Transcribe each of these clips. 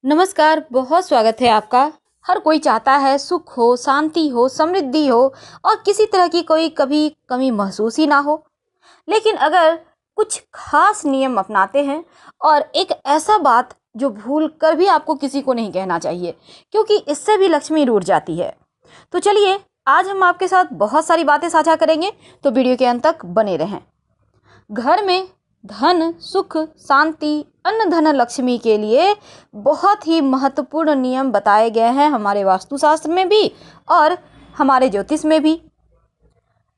नमस्कार, बहुत स्वागत है आपका। हर कोई चाहता है सुख हो, शांति हो, समृद्धि हो और किसी तरह की कोई कभी कमी महसूस ही ना हो। लेकिन अगर कुछ खास नियम अपनाते हैं और एक ऐसा बात जो भूल कर भी आपको किसी को नहीं कहना चाहिए, क्योंकि इससे भी लक्ष्मी रूठ जाती है। तो चलिए, आज हम आपके साथ बहुत सारी बातें साझा करेंगे, तो वीडियो के अंत तक बने रहें। घर में धन, सुख, शांति, अन्न धन लक्ष्मी के लिए बहुत ही महत्वपूर्ण नियम बताए गए हैं हमारे वास्तुशास्त्र में भी और हमारे ज्योतिष में भी।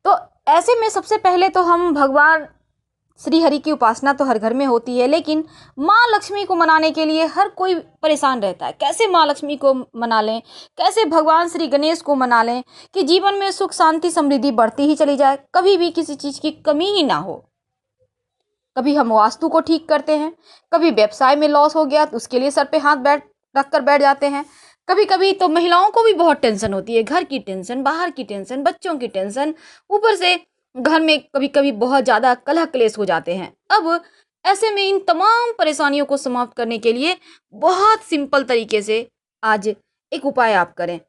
तो ऐसे में सबसे पहले तो हम भगवान श्री हरि की उपासना तो हर घर में होती है, लेकिन माँ लक्ष्मी को मनाने के लिए हर कोई परेशान रहता है। कैसे माँ लक्ष्मी को मना लें, कैसे भगवान श्री गणेश को मना लें कि जीवन में सुख शांति समृद्धि बढ़ती ही चली जाए, कभी भी किसी चीज़ की कमी ही ना हो। कभी हम वास्तु को ठीक करते हैं, कभी व्यवसाय में लॉस हो गया तो उसके लिए सर पे हाथ रख कर बैठ जाते हैं। कभी कभी तो महिलाओं को भी बहुत टेंशन होती है, घर की टेंशन, बाहर की टेंशन, बच्चों की टेंशन, ऊपर से घर में कभी कभी बहुत ज़्यादा कलह क्लेश हो जाते हैं। अब ऐसे में इन तमाम परेशानियों को समाप्त करने के लिए बहुत सिंपल तरीके से आज एक उपाय आप करें।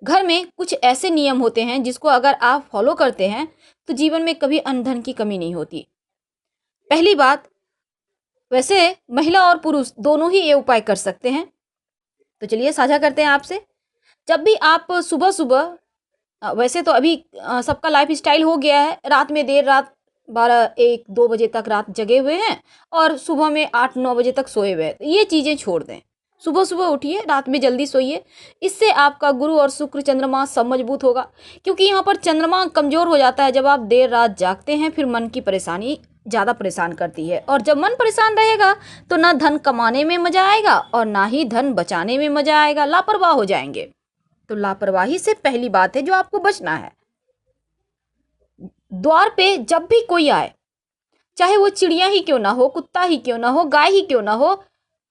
घर में कुछ ऐसे नियम होते हैं जिसको अगर आप फॉलो करते हैं तो जीवन में कभी अन्न धन की कमी नहीं होती। पहली बात, वैसे महिला और पुरुष दोनों ही ये उपाय कर सकते हैं, तो चलिए साझा करते हैं आपसे। जब भी आप सुबह सुबह वैसे तो अभी सबका लाइफ स्टाइल हो गया है, रात में देर रात 12 1 2 बजे तक रात जगे हुए हैं और सुबह में 8 9 बजे तक सोए हुए हैं। तो ये चीज़ें छोड़ दें, सुबह सुबह उठिए, रात में जल्दी सोइए। इससे आपका गुरु और शुक्र चंद्रमा सब मजबूत होगा, क्योंकि यहाँ पर चंद्रमा कमजोर हो जाता है जब आप देर रात जागते हैं। फिर मन की परेशानी ज़्यादा परेशान करती है, और जब मन परेशान रहेगा तो ना धन कमाने में मजा आएगा और ना ही धन बचाने में मजा आएगा, लापरवाह हो जाएंगे। तो लापरवाही से पहली बात है जो आपको बचना है। द्वार पे जब भी कोई आए, चाहे वो चिड़िया ही क्यों ना हो, कुत्ता ही क्यों ना हो, गाय ही क्यों ना हो,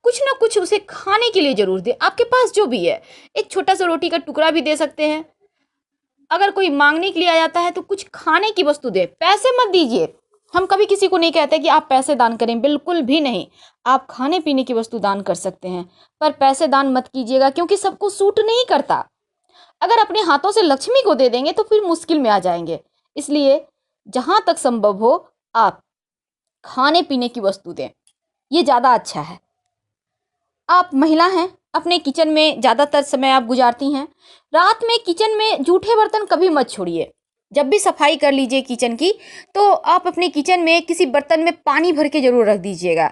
कुछ ना कुछ उसे खाने के लिए जरूर दे। आपके पास जो भी है, एक छोटा सा रोटी का टुकड़ा भी दे सकते हैं। अगर कोई मांगने के लिए आ जाता है तो कुछ खाने की वस्तु दे, पैसे मत दीजिए। हम कभी किसी को नहीं कहते कि आप पैसे दान करें, बिल्कुल भी नहीं। आप खाने पीने की वस्तु दान कर सकते हैं, पर पैसे दान मत कीजिएगा, क्योंकि सबको सूट नहीं करता। अगर अपने हाथों से लक्ष्मी को दे देंगे तो फिर मुश्किल में आ जाएंगे। इसलिए जहां तक संभव हो आप खाने पीने की वस्तु दें, ये ज़्यादा अच्छा है। आप महिला हैं, अपने किचन में ज़्यादातर समय आप गुजारती हैं। रात में किचन में जूठे बर्तन कभी मत छोड़िए। जब भी सफाई कर लीजिए किचन की, तो आप अपने किचन में किसी बर्तन में पानी भर के जरूर रख दीजिएगा।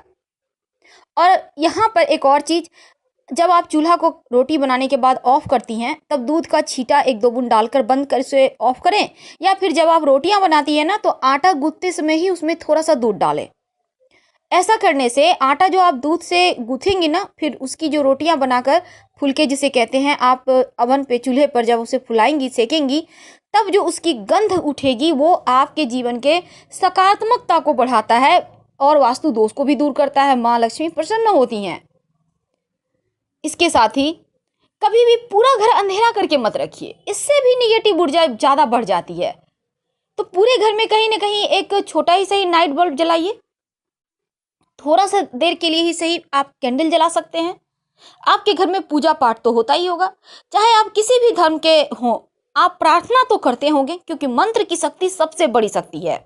और यहाँ पर एक और चीज़, जब आप चूल्हा को रोटी बनाने के बाद ऑफ करती हैं, तब दूध का छींटा 1 2 बूंद डालकर बंद कर इसे ऑफ करें। या फिर जब आप रोटियां बनाती हैं ना, तो आटा गूंथते समय ही उसमें थोड़ा सा दूध डालें। ऐसा करने से आटा जो आप दूध से गूंथेंगी ना, फिर उसकी जो रोटियां बनाकर फुलके जिसे कहते हैं, आप अवन पे चूल्हे पर जब उसे फुलाएंगी, सेकेंगी, तब जो उसकी गंध उठेगी वो आपके जीवन के सकारात्मकता को बढ़ाता है और वास्तु दोष को भी दूर करता है। माँ लक्ष्मी प्रसन्न होती हैं। इसके साथ ही कभी भी पूरा घर अंधेरा करके मत रखिए, इससे भी निगेटिव ऊर्जा ज़्यादा बढ़ जाती है। तो पूरे घर में कहीं ना कहीं एक छोटा ही सही नाइट बल्ब जलाइए, थोड़ा सा देर के लिए ही सही आप कैंडल जला सकते हैं। आपके घर में पूजा पाठ तो होता ही होगा, चाहे आप किसी भी धर्म के हों, आप प्रार्थना तो करते होंगे, क्योंकि मंत्र की शक्ति सबसे बड़ी शक्ति है।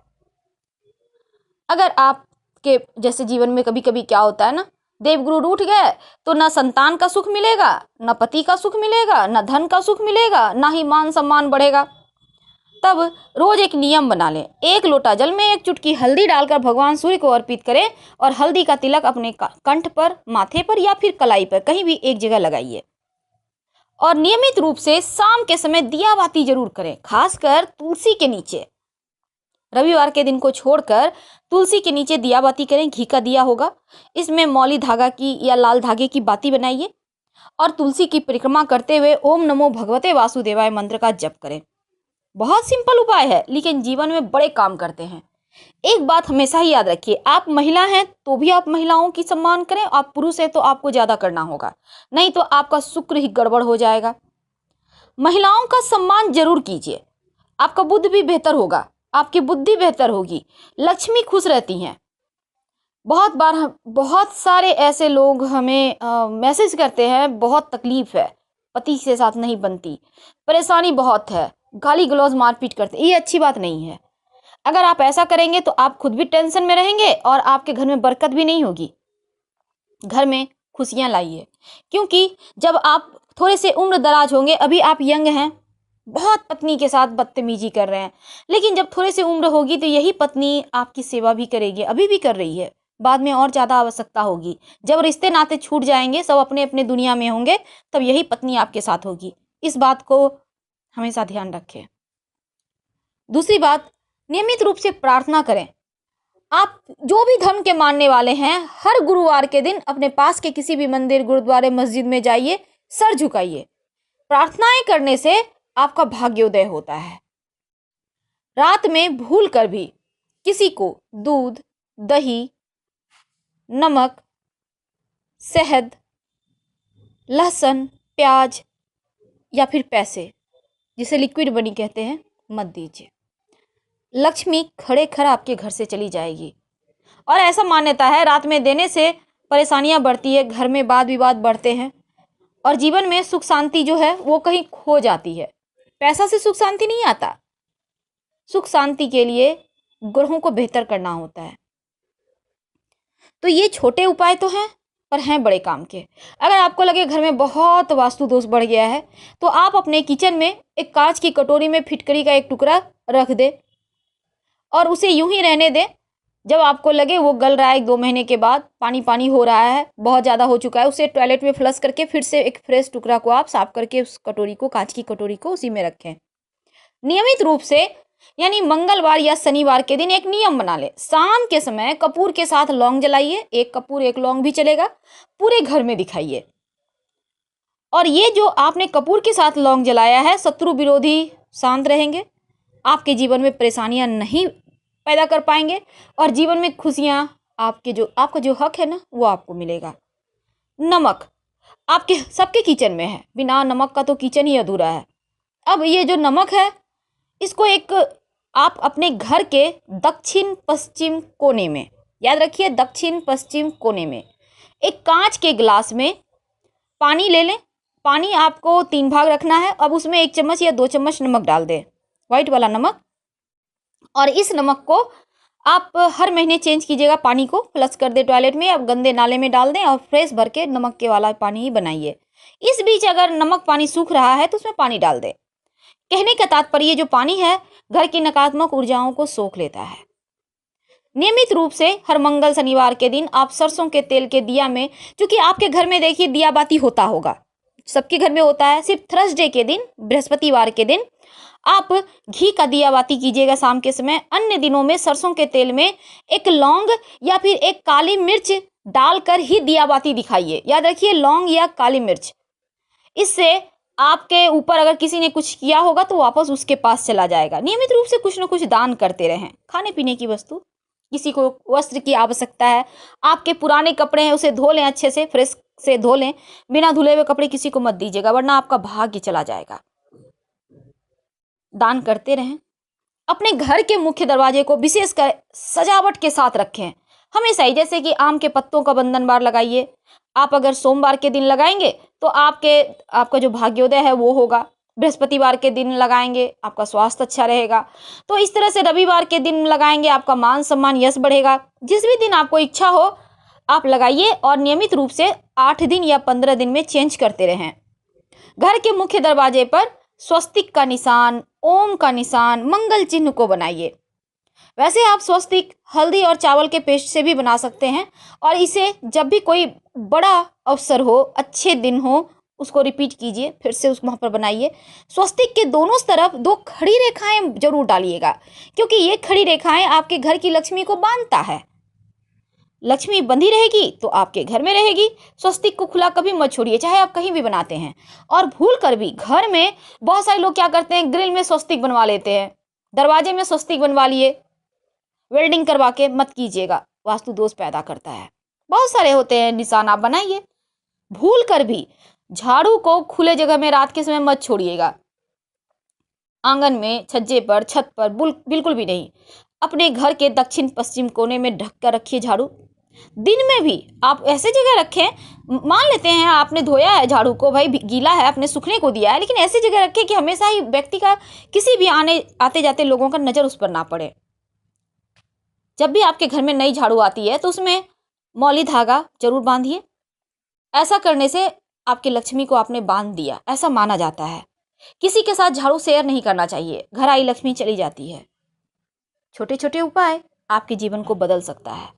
अगर आपके जैसे जीवन में कभी कभी क्या होता है ना, देवगुरु रूठ गए तो ना संतान का सुख मिलेगा, ना पति का सुख मिलेगा, ना धन का सुख मिलेगा, ना ही मान सम्मान बढ़ेगा। तब रोज एक नियम बना लें, 1 लोटा जल में 1 चुटकी हल्दी डालकर भगवान सूर्य को अर्पित करें और हल्दी का तिलक अपने कंठ पर, माथे पर या फिर कलाई पर कहीं भी एक जगह लगाइए। और नियमित रूप से शाम के समय दिया बाती जरूर करें, खासकर तुलसी के नीचे। रविवार के दिन को छोड़कर तुलसी के नीचे दिया बाती करें, घी का दिया होगा, इसमें मौली धागा की या लाल धागे की बाती बनाइए और तुलसी की परिक्रमा करते हुए ओम नमो भगवते वासुदेवाय मंत्र का जप करें। बहुत सिंपल उपाय है, लेकिन जीवन में बड़े काम करते हैं। एक बात हमेशा ही याद रखिए, आप महिला हैं तो भी आप महिलाओं की सम्मान करें, आप पुरुष हैं तो आपको ज्यादा करना होगा, नहीं तो आपका शुक्र ही गड़बड़ हो जाएगा। महिलाओं का सम्मान जरूर कीजिए, आपका बुद्ध भी बेहतर होगा, आपकी बुद्धि बेहतर होगी, लक्ष्मी खुश रहती हैं। बहुत बार हम बहुत सारे ऐसे लोग हमें मैसेज करते हैं, बहुत तकलीफ़ है, पति के साथ नहीं बनती, परेशानी बहुत है, गाली गलौज मारपीट करते, ये अच्छी बात नहीं है। अगर आप ऐसा करेंगे तो आप खुद भी टेंशन में रहेंगे और आपके घर में बरकत भी नहीं होगी। घर में खुशियाँ लाइए, क्योंकि जब आप थोड़े से उम्र दराज होंगे, अभी आप यंग हैं, बहुत पत्नी के साथ बदतमीजी कर रहे हैं, लेकिन जब थोड़े से उम्र होगी तो यही पत्नी आपकी सेवा भी करेगी, अभी भी कर रही है, बाद में और ज़्यादा आवश्यकता होगी। जब रिश्ते नाते छूट जाएंगे, सब अपने अपने दुनिया में होंगे, तब यही पत्नी आपके साथ होगी। इस बात को हमेशा ध्यान रखें। दूसरी बात, नियमित रूप से प्रार्थना करें। आप जो भी धर्म के मानने वाले हैं, हर गुरुवार के दिन अपने पास के किसी भी मंदिर, गुरुद्वारे, मस्जिद में जाइए, सर झुकाइए। प्रार्थनाएं करने से आपका भाग्योदय होता है। रात में भूल कर भी किसी को दूध, दही, नमक, शहद, लहसुन, प्याज या फिर पैसे, जिसे लिक्विड मनी कहते हैं, मत दीजिए। लक्ष्मी खड़े खड़ आपके घर से चली जाएगी। और ऐसा मान्यता है, रात में देने से परेशानियां बढ़ती है, घर में वाद विवाद बढ़ते हैं और जीवन में सुख शांति जो है वो कहीं खो जाती है। पैसा से सुख शांति नहीं आता। सुख शांति के लिए ग्रहों को बेहतर करना होता है। तो ये छोटे उपाय तो हैं, पर हैं बड़े काम के। अगर आपको लगे घर में बहुत वास्तु दोष बढ़ गया है, तो आप अपने किचन में एक कांच की कटोरी में फिटकरी का एक टुकड़ा रख दे और उसे यूं ही रहने दें। जब आपको लगे वो गल रहा है, 1-2 महीने के बाद पानी पानी हो रहा है, बहुत ज़्यादा हो चुका है, उसे टॉयलेट में फ्लश करके फिर से एक फ्रेश टुकड़ा को आप साफ करके उस कटोरी को, कांच की कटोरी को, उसी में रखें। नियमित रूप से, यानी मंगलवार या शनिवार के दिन एक नियम बना ले, शाम के समय कपूर के साथ लौंग जलाइए। 1 कपूर 1 लौंग भी चलेगा, पूरे घर में दिखाइए। और ये जो आपने कपूर के साथ लौंग जलाया है, शत्रु विरोधी शांत रहेंगे, आपके जीवन में परेशानियां नहीं पैदा कर पाएंगे और जीवन में खुशियां, आपका जो हक है ना, वो आपको मिलेगा। नमक आपके सबके किचन में है, बिना नमक का तो किचन ही अधूरा है। अब ये जो नमक है, इसको एक आप अपने घर के दक्षिण पश्चिम कोने में, याद रखिए, दक्षिण पश्चिम कोने में एक कांच के गिलास में पानी ले लें। पानी आपको 3 भाग रखना है। अब उसमें 1 चम्मच या 2 चम्मच नमक डाल दें, व्हाइट वाला नमक। और इस नमक को आप हर महीने चेंज कीजिएगा। पानी को फ्लश कर दे टॉयलेट में, अब गंदे नाले में डाल दें और फ्रेश भर के नमक के वाला पानी ही बनाइए। इस बीच अगर नमक पानी सूख रहा है तो उसमें पानी डाल दें। कहने का तात्पर्य, जो पानी है घर की नकारात्मक ऊर्जाओं को सोख लेता है। नियमित रूप से हर मंगल शनिवार के दिन आप सरसों के तेल के दिया में, क्योंकि आपके घर में देखिए दिया बाती होता होगा, सबके घर में होता है, सिर्फ थर्सडे के दिन, बृहस्पतिवार के दिन आप घी का दिया बाती कीजिएगा शाम के समय। अन्य दिनों में सरसों के तेल में एक लौंग या फिर एक काली मिर्च डालकर ही दिया बाती दिखाइए। याद रखिए, लौंग या काली मिर्च। इससे आपके ऊपर अगर किसी ने कुछ किया होगा तो वापस उसके पास चला जाएगा। नियमित रूप से कुछ न कुछ दान करते रहें, खाने पीने की वस्तु, किसी को वस्त्र की आवश्यकता है, आपके पुराने कपड़े हैं उसे धो लें, अच्छे से फ्रेश से धो लें। बिना धुले हुए कपड़े किसी को मत दीजिएगा, वरना आपका भाग्य चला जाएगा। दान करते रहें। अपने घर के मुख्य दरवाजे को विशेषकर सजावट के साथ रखें हमेशा ही, जैसे कि आम के पत्तों का बंधन बार लगाइए। आप अगर सोमवार के दिन लगाएंगे तो आपका जो भाग्योदय है वो होगा। बृहस्पतिवार के दिन लगाएंगे, आपका स्वास्थ्य अच्छा रहेगा। तो इस तरह से रविवार के दिन लगाएंगे, आपका मान सम्मान यश बढ़ेगा। जिस भी दिन आपको इच्छा हो आप लगाइए और नियमित रूप से 8 दिन या 15 दिन में चेंज करते रहें। घर के मुख्य दरवाजे पर स्वस्तिक का निशान, ओम का निशान, मंगल चिन्ह को बनाइए। वैसे आप स्वस्तिक हल्दी और चावल के पेस्ट से भी बना सकते हैं और इसे जब भी कोई बड़ा अवसर हो, अच्छे दिन हो, उसको रिपीट कीजिए, फिर से उस वहाँ पर बनाइए। स्वस्तिक के दोनों तरफ 2 खड़ी रेखाएं जरूर डालिएगा, क्योंकि ये खड़ी रेखाएं आपके घर की लक्ष्मी को बांधता है। लक्ष्मी बंधी रहेगी तो आपके घर में रहेगी। स्वस्तिक को खुला कभी मत छोड़िए, चाहे आप कहीं भी बनाते हैं। और भूल कर भी घर में बहुत सारे लोग क्या करते हैं, ग्रिल में स्वस्तिक बनवा लेते हैं, दरवाजे में स्वस्तिक बनवा लिए, वेल्डिंग करवा के मत कीजिएगा, वास्तु दोष पैदा करता है। बहुत सारे होते हैं निशान, आप बनाइए। भूल कर भी झाड़ू को खुले जगह में रात के समय मत छोड़िएगा, आंगन में, छज्जे पर, छत पर बिल्कुल भी नहीं। अपने घर के दक्षिण पश्चिम कोने में ढक कर रखिए झाड़ू। दिन में भी आप ऐसे जगह रखें, मान लेते हैं आपने धोया है झाड़ू को, भाई गीला है, आपने सूखने को दिया है, लेकिन ऐसी जगह रखें कि हमेशा ही व्यक्ति का, किसी भी आते जाते लोगों का नज़र उस पर ना पड़े। जब भी आपके घर में नई झाड़ू आती है तो उसमें मौली धागा जरूर बांधिए। ऐसा करने से आपकी लक्ष्मी को आपने बांध दिया, ऐसा माना जाता है। किसी के साथ झाड़ू शेयर नहीं करना चाहिए, घर आई लक्ष्मी चली जाती है। छोटे छोटे उपाय आपके जीवन को बदल सकता है।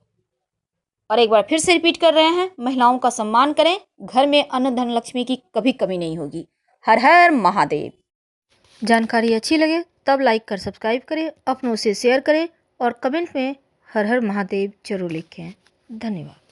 और एक बार फिर से रिपीट कर रहे हैं, महिलाओं का सम्मान करें, घर में अन्न धन लक्ष्मी की कभी कमी नहीं होगी। हर हर महादेव। जानकारी अच्छी लगे तब लाइक कर सब्सक्राइब करें, अपनों से शेयर करें और कमेंट में हर हर महादेव जरूर लिखें। धन्यवाद।